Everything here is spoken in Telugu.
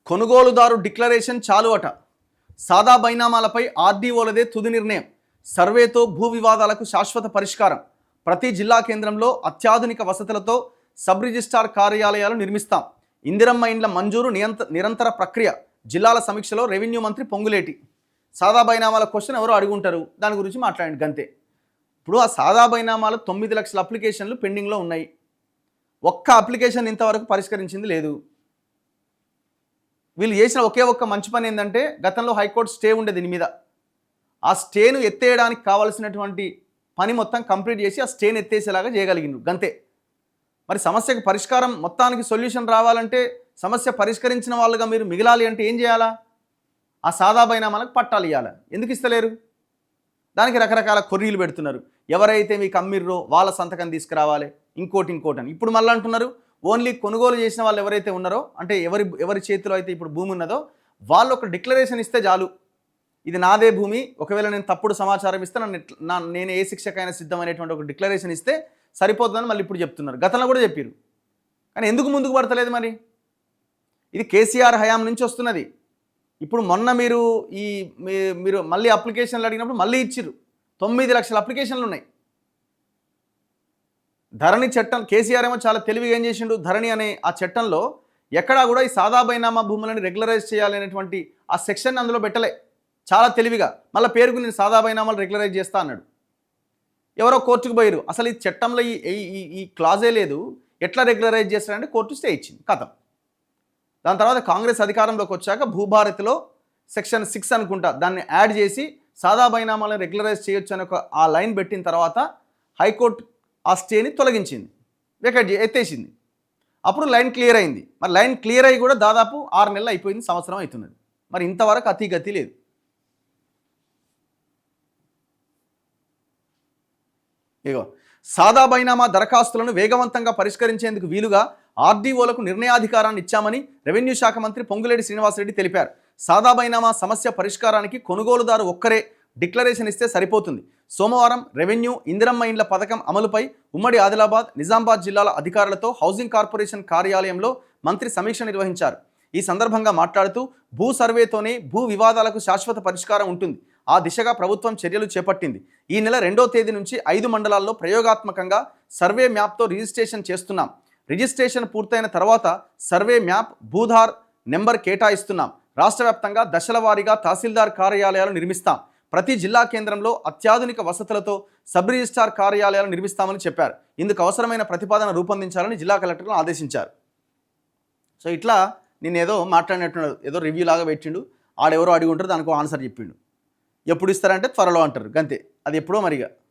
కొనుగోలుదారు డిక్లరేషన్ చాలు అట. సాదా బైనామాలపై ఆర్డీఓలదే తుది నిర్ణయం. సర్వేతో భూ వివాదాలకు శాశ్వత పరిష్కారం. ప్రతి జిల్లా కేంద్రంలో అత్యాధునిక వసతులతో సబ్ రిజిస్ట్రార్ కార్యాలయాలు నిర్మిస్తాం. ఇందిరమ్మ ఇండ్ల మంజూరు నిరంతర ప్రక్రియ. జిల్లాల సమీక్షలో రెవెన్యూ మంత్రి పొంగులేటి. సాదా బైనామాల క్వశ్చన్ ఎవరో అడుగుంటారు, దాని గురించి మాట్లాడండి గంతే. ఇప్పుడు ఆ సాదా బైనామాలు 9 లక్షల అప్లికేషన్లు పెండింగ్లో ఉన్నాయి. ఒక్క అప్లికేషన్ ఇంతవరకు పరిష్కరించింది లేదు. వీళ్ళు చేసిన ఒకే ఒక్క మంచి పని ఏంటంటే, గతంలో హైకోర్టు స్టే ఉండే దీని మీద. ఆ స్టేను ఎత్తేయడానికి కావాల్సినటువంటి పని మొత్తం కంప్లీట్ చేసి ఆ స్టేను ఎత్తేసేలాగా చేయగలిగినారు గంతే. మరి సమస్యకు పరిష్కారం, మొత్తానికి సొల్యూషన్ రావాలంటే, సమస్య పరిష్కరించిన వాళ్ళుగా మీరు మిగిలాలి అంటే ఏం చేయాలా? ఆ సాదా బైనామాలకు పట్టాలు ఇవ్వాలి. ఎందుకు ఇస్తలేరు? దానికి రకరకాల కొర్రీలు పెడుతున్నారు. ఎవరైతే మీకు అమ్మిర్రో వాళ్ళ సంతకం తీసుకురావాలి, ఇంకోటి అని. ఇప్పుడు మళ్ళీ అంటున్నారు ఓన్లీ కొనుగోలు చేసిన వాళ్ళు ఎవరైతే ఉన్నారో, అంటే ఎవరి చేతిలో అయితే ఇప్పుడు భూమి ఉన్నదో వాళ్ళు ఒక డిక్లరేషన్ ఇస్తే చాలు, ఇది నాదే భూమి, ఒకవేళ నేను తప్పుడు సమాచారం ఇస్తే నేను ఏ శిక్షకైనా సిద్ధమైనటువంటి ఒక డిక్లరేషన్ ఇస్తే సరిపోతుందని మళ్ళీ ఇప్పుడు చెప్తున్నారు. గతంలో కూడా చెప్పారు, కానీ ఎందుకు ముందుకు పడతలేదు? మరి ఇది కేసీఆర్ హయాం నుంచి వస్తున్నది. ఇప్పుడు మొన్న మీరు మళ్ళీ అప్లికేషన్లు అడిగినప్పుడు మళ్ళీ ఇచ్చిర్రు. 9 లక్షల అప్లికేషన్లు ఉన్నాయి. ధరణి చట్టం, కేసీఆర్ ఏమో చాలా తెలివిగా ఏం చేసిండు, ధరణి అనే ఆ చట్టంలో ఎక్కడా కూడా ఈ సాదా బైనామా భూములను రెగ్యులరైజ్ చేయాలనేటువంటి ఆ సెక్షన్ అందులో పెట్టలే. చాలా తెలివిగా మళ్ళీ పేరుకు నేను సాదా బైనామాలు రెగ్యులరైజ్ చేస్తా అన్నాడు. ఎవరో కోర్టుకు పోయారు, అసలు ఈ చట్టంలో ఈ క్లాజే లేదు, ఎట్లా రెగ్యులరైజ్ చేస్తారంటే కోర్టు స్టే ఇచ్చింది, కథం. దాని తర్వాత కాంగ్రెస్ అధికారంలోకి వచ్చాక భూభారతిలో సెక్షన్ 6 అనుకుంటా దాన్ని యాడ్ చేసి సాదా బైనామాలను రెగ్యులరైజ్ చేయొచ్చు అని ఆ లైన్ పెట్టిన తర్వాత హైకోర్టు ఆ స్టేని తొలగించింది, ఎత్తేసింది. అప్పుడు లైన్ క్లియర్ అయింది. మరి లైన్ క్లియర్ అయ్యి కూడా దాదాపు 6 నెలలు అయిపోయింది, సంవత్సరం అవుతున్నది. మరి ఇంతవరకు అతిగతి లేదు. ఇగో సాదా బైనామా దరఖాస్తులను వేగవంతంగా పరిష్కరించేందుకు వీలుగా ఆర్డీఓలకు నిర్ణయాధికారాన్ని ఇచ్చామని రెవెన్యూ శాఖ మంత్రి పొంగులేటి శ్రీనివాసరెడ్డి తెలిపారు. సాదా బైనామా సమస్య పరిష్కారానికి కొనుగోలుదారు ఒక్కరే డిక్లరేషన్ ఇస్తే సరిపోతుంది. సోమవారం రెవెన్యూ ఇందిరమ్మ ఇండ్ల పథకం అమలుపై ఉమ్మడి ఆదిలాబాద్, నిజామాబాద్ జిల్లాల అధికారులతో హౌసింగ్ కార్పొరేషన్ కార్యాలయంలో మంత్రి సమీక్ష నిర్వహించారు. ఈ సందర్భంగా మాట్లాడుతూ భూ సర్వేతోనే భూ వివాదాలకు శాశ్వత పరిష్కారం ఉంటుంది, ఆ దిశగా ప్రభుత్వం చర్యలు చేపట్టింది. ఈ నెల 2వ తేదీ నుంచి 5 మండలాల్లో ప్రయోగాత్మకంగా సర్వే మ్యాప్తో రిజిస్ట్రేషన్ చేస్తున్నాం. రిజిస్ట్రేషన్ పూర్తయిన తర్వాత సర్వే మ్యాప్, భూధార్ నెంబర్ కేటాయిస్తున్నాం. రాష్ట్ర వ్యాప్తంగా దశల వారీగా తహసీల్దార్ కార్యాలయాలు నిర్మిస్తాం. ప్రతి జిల్లా కేంద్రంలో అత్యాధునిక వసతులతో సబ్ రిజిస్ట్రార్ కార్యాలయాలు నిర్మిస్తామని చెప్పారు. ఇందుకు అవసరమైన ప్రతిపాదన రూపొందించాలని జిల్లా కలెక్టర్లను ఆదేశించారు. సో ఇట్లా నేను ఏదో మాట్లాడినట్టున్నాడు, ఏదో రివ్యూ లాగా పెట్టిండు, ఆడెవరో అడిగి ఉంటారు, దానికి ఆన్సర్ చెప్పిండు. ఎప్పుడు ఇస్తారంటే త్వరలో అంటారు, గంతే. అది ఎప్పుడో మరిగా